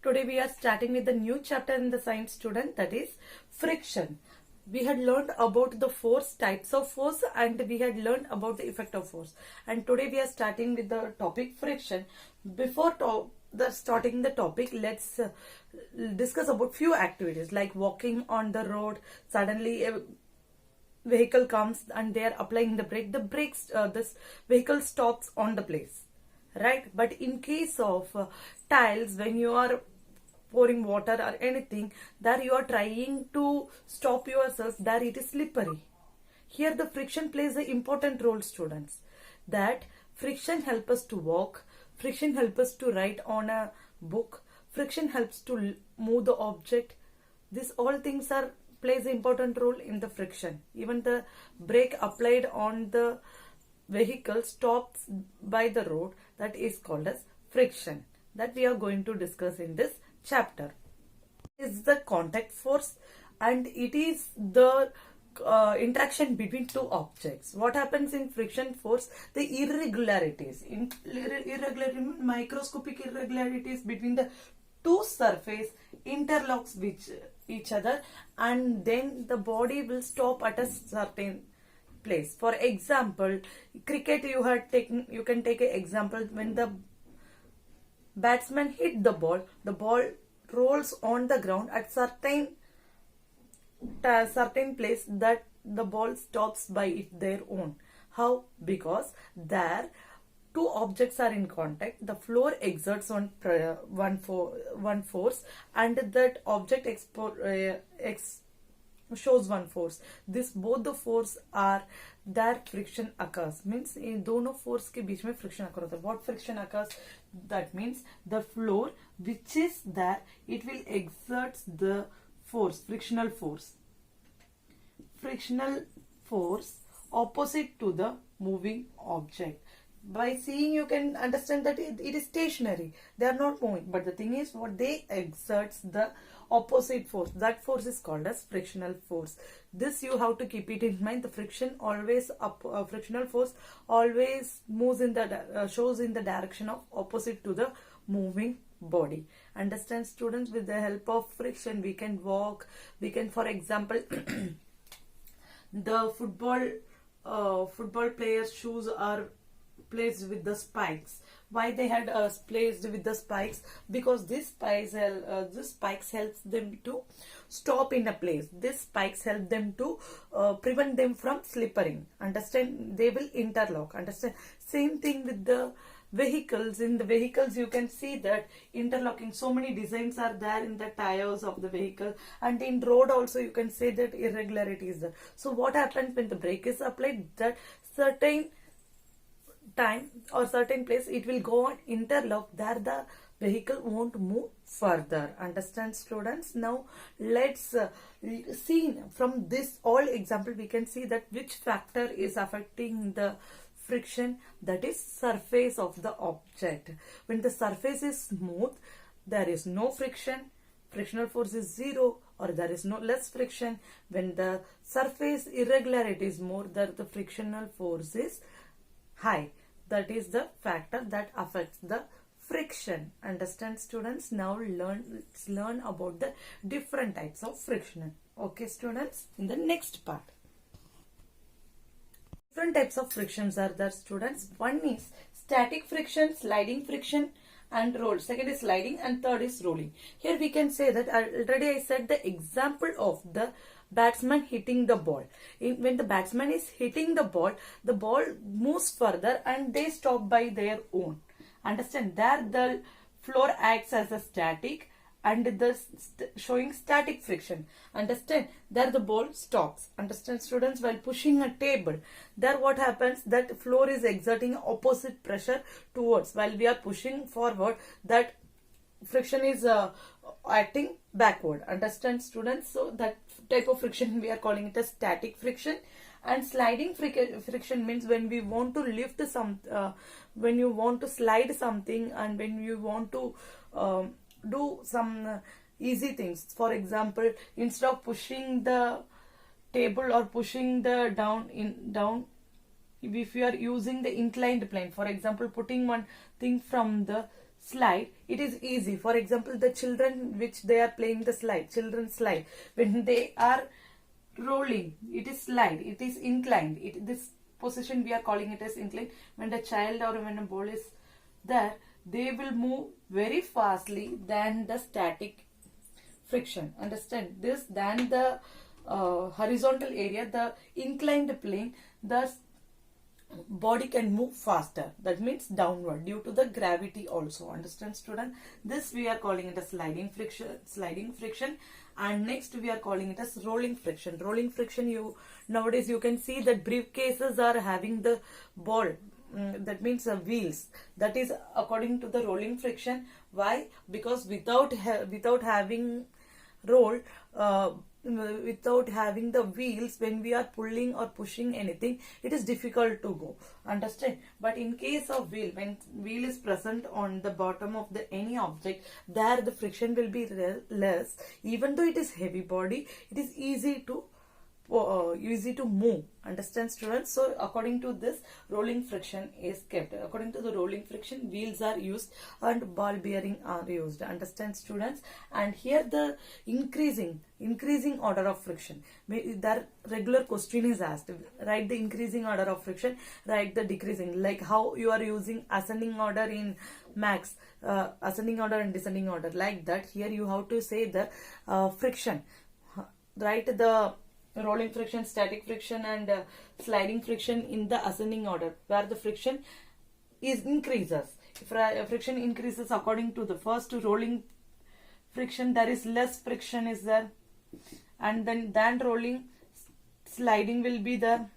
Today we are starting with the new chapter in the science student, that is friction. We had learned about the force, types of force, and we had learned about the effect of force. And today we are starting with the topic friction. Before starting the topic, let's discuss about few activities like walking on the road. Suddenly a vehicle comes and they are applying the brake. The brakes, this vehicle stops on the place, right? But in case of tiles, when you are pouring water or anything, there you are trying to stop yourself, there it is slippery. Here the friction plays an important role, students. That friction helps us to walk, friction helps us to write on a book, friction helps to move the object. These all things are plays an important role in the friction. Even the brake applied on the vehicle stops by the road, that is called as friction, that we are going to discuss in this chapter. Is the contact force, and it is the interaction between two objects. What happens in friction force? The irregularities, microscopic irregularities between the two surface interlocks with each other, and then the body will stop at a certain place. For example, cricket, you can take an example. When the batsman hit the ball rolls on the ground at certain place, that the ball stops by their own. How? Because there two objects are in contact, the floor exerts one force, and that object shows one force. This both the force are there, friction occurs. Means in दोनों force के बीच में friction occur होता है. What friction occurs? That means the floor which is there, it will exert the force, frictional force opposite to the moving object. By seeing you can understand that it is stationary, they are not moving, but the thing is what they exerts the opposite force. That force is called as frictional force. This you have to keep it in mind. The friction always frictional force always moves in the shows in the direction of opposite to the moving body. Understand, students? With the help of friction we can walk, we can, for example the football players' shoes are placed with the spikes. Why they had placed with the spikes? Because this spikes helps them to stop in a place. This spikes help them to prevent them from slipping. Understand? They will interlock. Understand? Same thing with the vehicles. In the vehicles you can see that interlocking, so many designs are there in the tires of the vehicle, and in road also you can say that irregularity is there. So what happens when the brake is applied? That certain time or certain place it will go on interlock, there the vehicle won't move further. Understand, students? Now let's see from this all example we can see that which factor is affecting the friction, that is surface of the object. When the surface is smooth, there is no friction, frictional force is zero, or there is no less friction. When the surface irregularity is more, the frictional force is high. That is the factor that affects the friction. Understand, students? Now let's learn about the different types of friction. Okay, students? In the next part, different types of frictions are there, students. One is static friction, sliding friction, and roll. Second is sliding, and third is rolling. Here we can say that already I said the example of the batsman hitting the ball. When the batsman is hitting the ball moves further and they stop by their own. Understand? There the floor acts as a static and showing static friction. Understand? There the ball stops. Understand, students? While pushing a table, there what happens? That floor is exerting opposite pressure towards. While we are pushing forward, that friction is acting backward. Understand, students? So that type of friction we are calling it as static friction. And sliding friction means when we want to lift when you want to slide something, and when you want to do some easy things. For example, instead of pushing the table or pushing the down, if you are using the inclined plane, for example, putting one thing from the slide, it is easy. For example, the children which they are playing the slide, children slide, when they are rolling, it is slide, it is inclined. This position we are calling it as inclined. When the child or when a ball is there, they will move very fastly than the static friction. Understand this? Than the horizontal area, the inclined plane, the body can move faster. That means downward due to the gravity also. Understand, student? This we are calling it as sliding friction. And next we are calling it as rolling friction. Rolling friction, nowadays you can see that briefcases are having the ball. That means wheels. That is according to the rolling friction. Why? Because without having roll, without having the wheels, when we are pulling or pushing anything, it is difficult to go. Understand? But in case of wheel, when wheel is present on the bottom of any object, there the friction will be less. Even though it is heavy body, it is easy to move. Understand, students? So according to this, rolling friction is kept. According to the rolling friction, wheels are used and ball bearing are used. Understand, students? And here the increasing order of friction. The regular question is asked. Write the increasing order of friction, write the decreasing, like how you are using ascending order in max, ascending order and descending order, like that. Here you have to say the friction. Write the rolling friction, static friction and sliding friction in the ascending order, where the friction increases. If friction increases according to the first rolling friction, there is less friction is there, and then rolling, sliding will be there,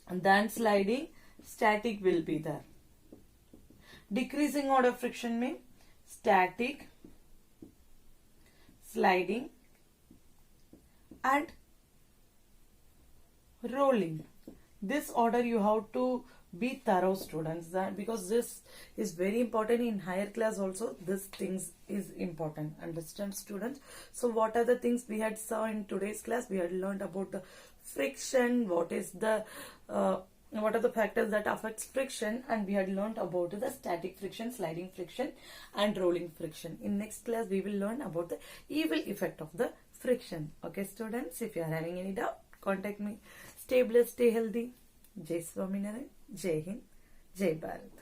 and then sliding, static will be there. Decreasing order friction means static, sliding and rolling. This order you have to be thorough, students, because this is very important in higher class also. This things is important. Understand, students? So what are the things we had saw in today's class? We had learned about the friction, what are the factors that affects friction, and we had learned about the static friction, sliding friction and rolling friction. In next class we will learn about the evil effect of the friction. Okay, students, if you are having any doubt, contact me. Stay blessed, stay healthy. Jai Swaminarayan, Jai Hind, Jai Bharat.